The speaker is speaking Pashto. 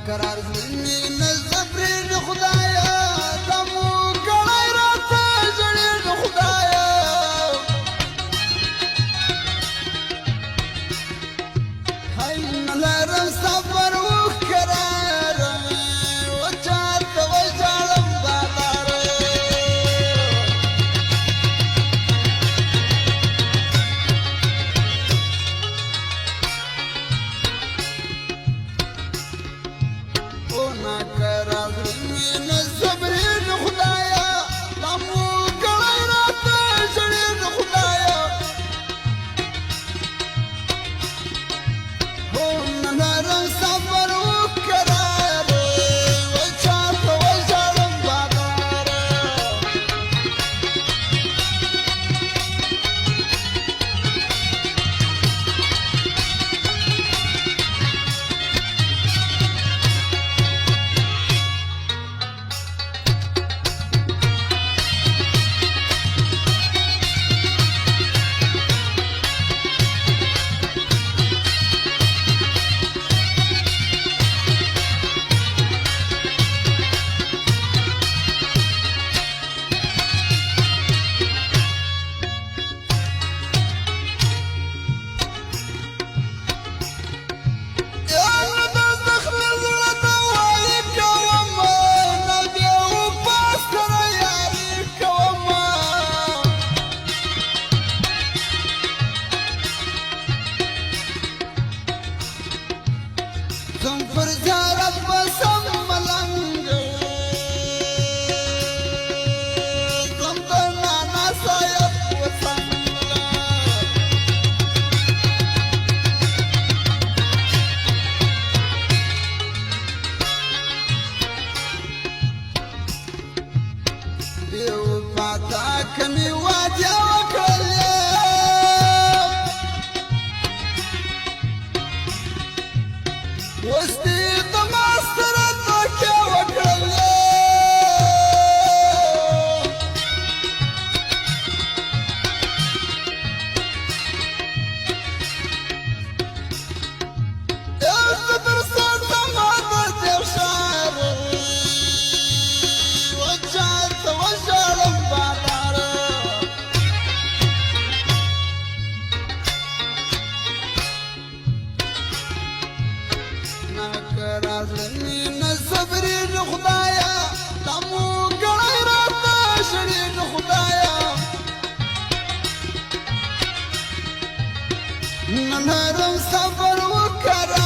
قرار زمي نصبرين خدايا دمو قلي راتا جرين خدايا هاي نلارم صبر وكرار وجات وجالم بادار ونا قرار زمي نصبرين خدايا دمو قلي راتا جرين خدايا نلارم صبر وكرار وجات وجالم بادار زنفر زارت بسم ملنگ زمدنا نسایت وسنگ دیو پاتا کمی واجه وکرلی وستی دماستر تاکه وکرلی ایوز برسان دمادر دیو شار وجات وجالم بادار قرار زمي نصبرين خدايا دمو قلي راتا شرين خدايا نلارم صبر وكرار